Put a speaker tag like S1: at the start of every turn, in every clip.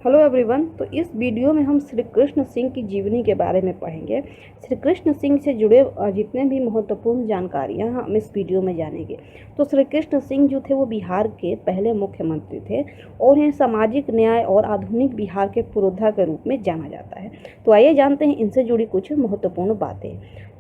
S1: Hello everyone. तो इस video में हम श्री कृष्ण सिंह की जीवनी के बारे में पढ़ेंगे। श्री कृष्ण सिंह से जुड़े जितने भी महत्वपूर्ण जानकारियां हम इस वीडियो में जानेंगे। तो श्री कृष्ण सिंह जो थे वो बिहार के पहले मुख्यमंत्री थे और इन्हें सामाजिक न्याय और आधुनिक बिहार के पुरोधा के रूप में जाना जाता है। तो आइए जानते हैं इनसे जुड़ी कुछ महत्वपूर्ण बातें।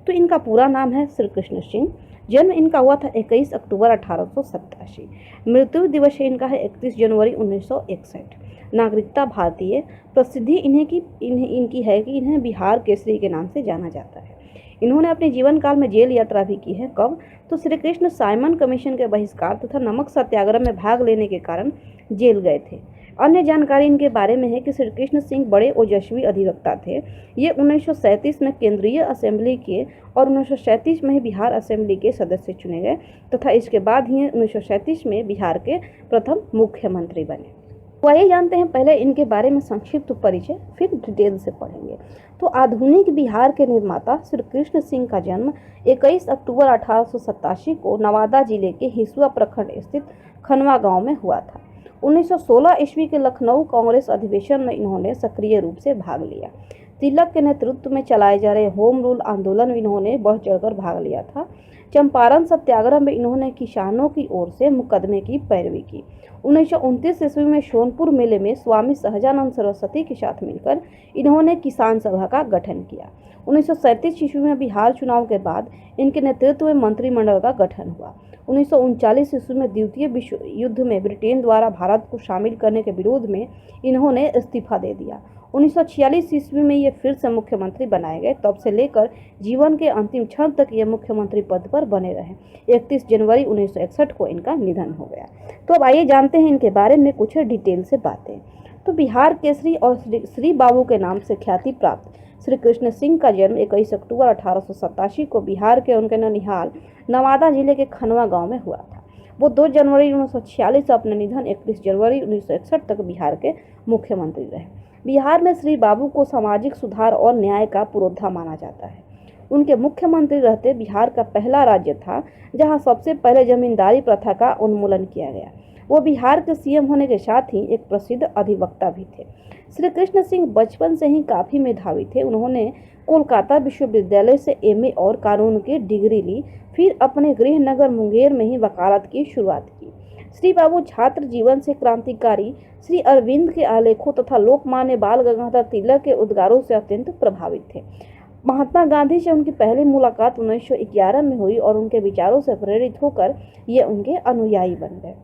S1: तो इनका पूरा नाम है श्री कृष्ण सिंह। जन्म इनका हुआ था 21 अक्टूबर 1887। मृत्यु दिवस इनका है 31 जनवरी 1961। नागरिकता भारतीय। प्रसिद्धि इनकी है कि इन्हें बिहार केसरी के नाम से जाना जाता है। इन्होंने अपने जीवन काल में जेल यात्रा भी की है। कब? तो श्री कृष्ण साइमन कमीशन के बहिष्कार तथा नमक सत्याग्रह में भाग लेने के कारण जेल गए थे। अन्य जानकारी इनके बारे में है कि श्री कृष्ण सिंह बड़े ओजस्वी अधिवक्ता थे। ये 1937 में केंद्रीय असेंबली के और 1937 में ही बिहार असेंबली के सदस्य चुने गए तथा इसके बाद ही 1937 में बिहार के प्रथम मुख्यमंत्री बने। तो आइए जानते हैं पहले इनके बारे में संक्षिप्त परिचय, फिर डिटेल से पढ़ेंगे। तो आधुनिक बिहार के निर्माता श्री कृष्ण सिंह का जन्म 21 अक्टूबर 1887 को नवादा जिले के हिसुआ प्रखंड स्थित खनवा गांव में हुआ था। 1916 ईस्वी के लखनऊ कांग्रेस अधिवेशन में इन्होंने सक्रिय रूप से भाग लिया। तिलक के नेतृत्व में चलाए जा रहे होम रूल आंदोलन में इन्होंने बढ़ चढ़कर भाग लिया था। चंपारण सत्याग्रह में इन्होंने किसानों की ओर से मुकदमे की पैरवी की। 1929 ईस्वी में सोनपुर मेले में स्वामी सहजानंद सरस्वती के साथ मिलकर इन्होंने किसान सभा का गठन किया। 1937 ईस्वी में बिहार चुनाव के बाद इनके नेतृत्व में मंत्रिमंडल का गठन हुआ। 1939 ईस्वी में द्वितीय विश्व युद्ध में ब्रिटेन द्वारा भारत को शामिल करने के विरोध में इन्होंने इस्तीफा दे दिया। 1946 ईस्वी में ये फिर से मुख्यमंत्री बनाए गए। तब से लेकर जीवन के अंतिम क्षण तक ये मुख्यमंत्री पद पर बने रहे। 31 जनवरी 1961 को इनका निधन हो गया। तो अब आइए जानते हैं इनके बारे में कुछ डिटेल से बातें। तो बिहार केसरी और श्री बाबू के नाम से ख्याति प्राप्त श्री कृष्ण सिंह का जन्म 21 अक्टूबर 1887 को बिहार के उनके ननिहाल नवादा जिले के खनवा गांव में हुआ था। वो 2 जनवरी 1946 अपने निधन 31 जनवरी 1961 तक बिहार के मुख्यमंत्री रहे। बिहार में श्री बाबू को सामाजिक सुधार और न्याय का पुरोधा माना जाता है। उनके मुख्यमंत्री रहते बिहार का पहला राज्य था जहां सबसे पहले जमींदारी प्रथा का उन्मूलन किया गया। वो बिहार के सीएम होने के साथ ही एक प्रसिद्ध अधिवक्ता भी थे। श्री कृष्ण सिंह बचपन से ही काफी मेधावी थे। उन्होंने कोलकाता विश्वविद्यालय से एमए और कानून की डिग्री ली। फिर अपने गृह नगर मुंगेर में ही वकालत की शुरुआत की। श्री बाबू छात्र जीवन से क्रांतिकारी श्री अरविंद के आलेखों तथा लोकमान्य बाल गंगाधर तिलक के उद्गारों से अत्यंत प्रभावित थे। महात्मा गांधी से उनकी पहली मुलाकात 1911 में हुई और उनके विचारों से प्रेरित होकर ये उनके अनुयायी बन गए।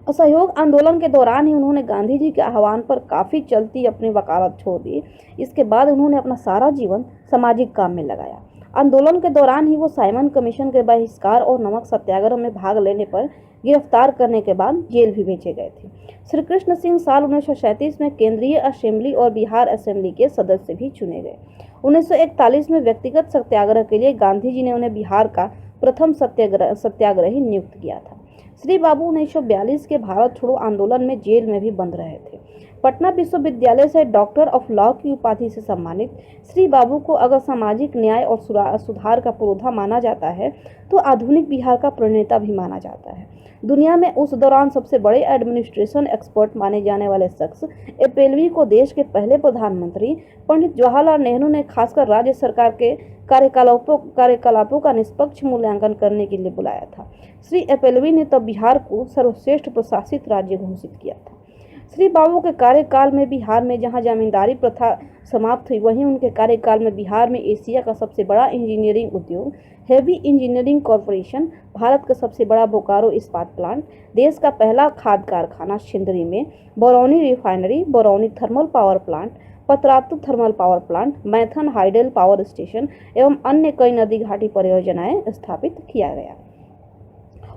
S1: असहयोग आंदोलन के दौरान ही उन्होंने गांधी जी के आह्वान पर काफी चलती अपनी वकालत छोड़ दी। इसके बाद उन्होंने अपना सारा जीवन सामाजिक काम में लगाया। आंदोलन के दौरान ही वो साइमन कमीशन के बहिष्कार और नमक सत्याग्रह में भाग लेने पर गिरफ्तार करने के बाद जेल भी भेजे गए थे। श्री कृष्ण सिंह साल 1937 में केंद्रीय असेंबली और बिहार असेंबली के सदस्य भी चुने गए। 1941 में व्यक्तिगत सत्याग्रह के लिए गांधी जी ने उन्हें बिहार का प्रथम सत्याग्रही नियुक्त किया था। श्री बाबू 1942 के भारत छोड़ो आंदोलन में जेल में भी बंद रहे थे। पटना विश्वविद्यालय से डॉक्टर ऑफ लॉ की उपाधि से सम्मानित श्री बाबू को अगर सामाजिक न्याय और सुधार का पुरोधा माना जाता है तो आधुनिक बिहार का प्रणेता भी माना जाता है। दुनिया में उस दौरान सबसे बड़े एडमिनिस्ट्रेशन एक्सपर्ट माने जाने वाले शख्स एपेलवी को देश के पहले प्रधानमंत्री पंडित जवाहरलाल नेहरू ने खासकर राज्य सरकार के कार्यकलापों का निष्पक्ष मूल्यांकन करने के लिए बुलाया था। श्री एपेलवी ने तब बिहार को सर्वश्रेष्ठ प्रशासित राज्य घोषित किया था। श्री बाबू के कार्यकाल में बिहार में जहां जमींदारी प्रथा समाप्त हुई, वहीं उनके कार्यकाल में बिहार में एशिया का सबसे बड़ा इंजीनियरिंग उद्योग हेवी इंजीनियरिंग कॉरपोरेशन, भारत का सबसे बड़ा बोकारो इस्पात प्लांट, देश का पहला खाद कारखाना छिंदरी में, Barauni refinery, Barauni thermal power plant, Patratu thermal power plant, Maithon hydel power station एवं अन्य कई नदी घाटी परियोजनाएं स्थापित किया गया।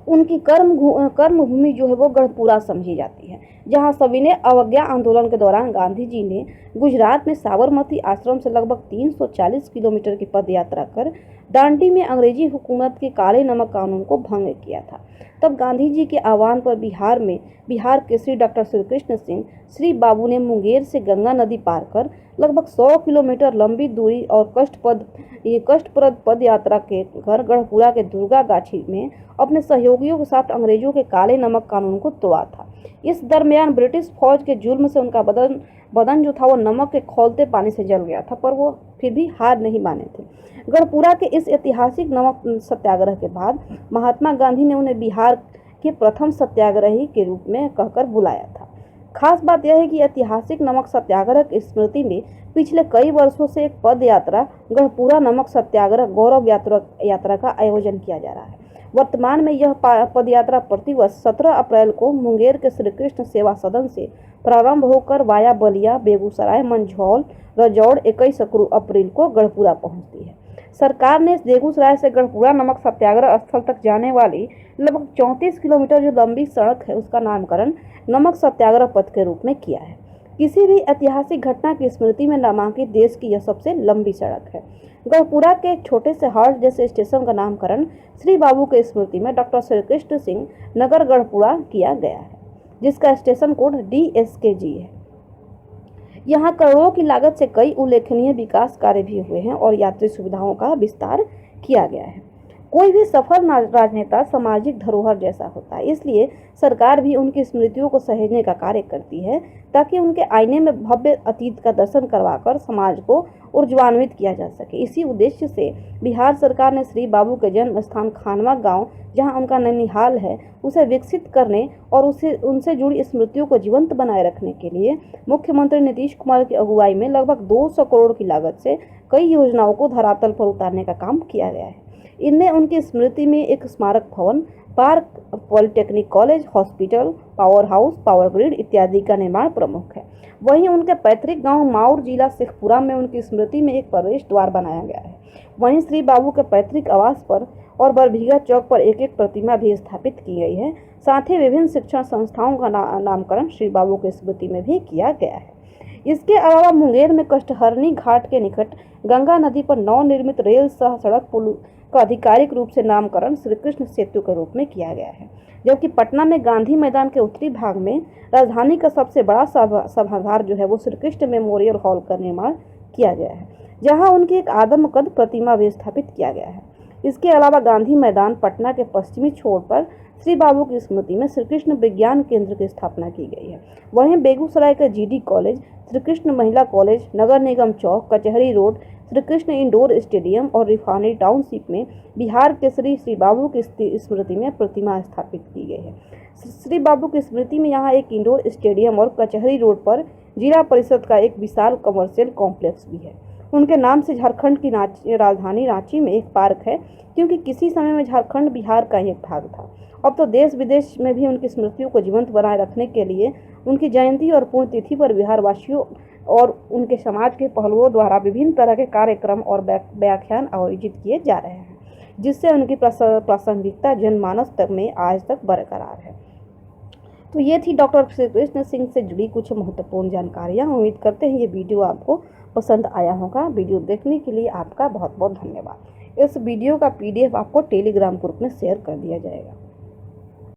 S1: उनकी कर्मभूमि जो है वो गढ़पुरा समझी जाती है, जहां सविनय अवज्ञा आंदोलन के दौरान गांधी जी ने गुजरात में साबरमती आश्रम से लगभग 340 किलोमीटर की पद यात्रा कर दांडी में अंग्रेजी हुकूमत के काले नमक कानून को भंग किया था। तब गांधी जी के आह्वान पर बिहार केसरी डॉक्टर श्री कृष्ण सिंह श्री बाबू ने मुंगेर से गंगा नदी पार कर लगभग 100 किलोमीटर लंबी दूरी और कष्टप्रद पद यात्रा के घर गढ़पुरा के दुर्गा गाछी में अपने सहयोगियों के साथ अंग्रेजों के काले नमक कानून को तोड़ा था। इस दरमियान ब्रिटिश फौज के जुल्म से उनका बदन जो था वो नमक के खौलते पानी से जल गया था, पर वो फिर भी हार नहीं माने थे। गढ़पुरा के इस ऐतिहासिक नमक सत्याग्रह के बाद महात्मा गांधी ने उन्हें बिहार के प्रथम सत्याग्रही के रूप में कहकर बुलाया था। खास बात यह है कि ऐतिहासिक नमक सत्याग्रह की स्मृति में पिछले कई वर्षों से एक पद यात्रा गढ़पुरा नमक सत्याग्रह गौरव यात्रा का आयोजन किया जा रहा है। वर्तमान में यह पद यात्रा प्रतिवर्ष 17 अप्रैल को मुंगेर के श्री कृष्ण सेवा सदन से प्रारंभ होकर वाया बलिया, बेगूसराय, मंझौल, रजौड़ 21 अप्रैल को गढ़पुरा पहुंचती है। सरकार ने बेगूसराय से गढ़पुरा नमक सत्याग्रह स्थल तक जाने वाली लगभग 34 किलोमीटर जो लंबी सड़क है उसका नामकरण नमक सत्याग्रह पथ के रूप में किया है। किसी भी ऐतिहासिक घटना की स्मृति में नामांकित देश की यह सबसे लंबी सड़क है। गढ़पुरा के एक छोटे से हाट जैसे स्टेशन का नामकरण श्री बाबू के स्मृति में डॉक्टर श्री कृष्ण सिंह नगर गढ़पुरा किया गया है, जिसका स्टेशन कोड DSKG है। यहाँ करोड़ों की लागत से कई उल्लेखनीय विकास कार्य भी हुए हैं और यात्री सुविधाओं का विस्तार किया गया है। कोई भी सफल राजनेता सामाजिक धरोहर जैसा होता है, इसलिए सरकार भी उनकी स्मृतियों को सहेजने का कार्य करती है ताकि उनके आईने में भव्य अतीत का दर्शन करवाकर समाज को ऊर्ध्वान्वित किया जा सके। इसी उद्देश्य से बिहार सरकार ने श्री बाबू के जन्म स्थान खानवा गांव, जहां उनका ननिहाल है, उसे विकसित करने और उनसे जुड़ी स्मृतियों को जीवंत बनाए रखने के लिए मुख्यमंत्री नीतीश कुमार की अगुवाई में लगभग 200 करोड़ की लागत से कई योजनाओं को धरातल पर उतारने का काम किया गया है। इनमें उनकी स्मृति में एक स्मारक भवन, park, polytechnic college, hospital, power house, power grid इत्यादि का निर्माण प्रमुख है। वहीं उनके पैतृक गांव माउर, जिला शेखपुरा में उनकी स्मृति में एक प्रवेश द्वार बनाया गया है। वहीं श्री बाबू के पैतृक आवास पर और बरभीगा चौक पर एक प्रतिमा भी स्थापित की गई है। साथ ही विभिन्न शिक्षण संस्थाओं का नामकरण श्री बाबू की स्मृति में भी किया गया है। इसके अलावा मुंगेर में कष्टहरणी घाट के निकट गंगा नदी पर नवनिर्मित रेल सह सड़क पुल का आधिकारिक रूप से नामकरण श्री कृष्ण सेतु के रूप में किया गया है। जबकि पटना में गांधी मैदान के उत्तरी भाग में राजधानी का सबसे बड़ा सभागार जो है वो श्री कृष्ण मेमोरियल हॉल का निर्माण किया गया है, जहां उनकी एक आदमकद प्रतिमा भी स्थापित किया गया है। इसके अलावा गांधी मैदान पटना के पश्चिमी छोर पर श्री बाबू की स्मृति में श्री कृष्ण विज्ञान केंद्र की स्थापना की गई है। वहीं बेगूसराय का GD कॉलेज, श्री कृष्ण महिला कॉलेज, नगर निगम चौक, कचहरी road, Shri Krishna indoor stadium और रिफाइनरी टाउनशिप में बिहार केसरी श्री बाबू की स्मृति में प्रतिमा स्थापित की गई है। श्री बाबू की स्मृति में यहाँ एक इंडोर स्टेडियम और कचहरी रोड पर जिला परिषद का एक विशाल कमर्शियल कॉम्प्लेक्स भी है। उनके नाम से झारखंड की राजधानी रांची में एक पार्क है, क्योंकि किसी समय में झारखंड बिहार का ही एक भाग था। अब तो देश विदेश में भी उनकी स्मृतियों को जीवंत बनाए रखने के लिए उनकी जयंती और पुण्यतिथि पर बिहार वासियों और उनके समाज के पहलुओं द्वारा विभिन्न तरह के कार्यक्रम और व्याख्यान आयोजित किए जा रहे हैं, जिससे उनकी प्रासंगिकता जनमानस तक में आज तक बरकरार है। तो ये थी डॉक्टर श्री कृष्ण सिंह से जुड़ी कुछ महत्वपूर्ण जानकारियाँ। उम्मीद करते हैं ये वीडियो आपको पसंद आया होगा। वीडियो देखने के लिए आपका बहुत बहुत धन्यवाद। इस वीडियो का PDF आपको टेलीग्राम ग्रुप में शेयर कर दिया जाएगा।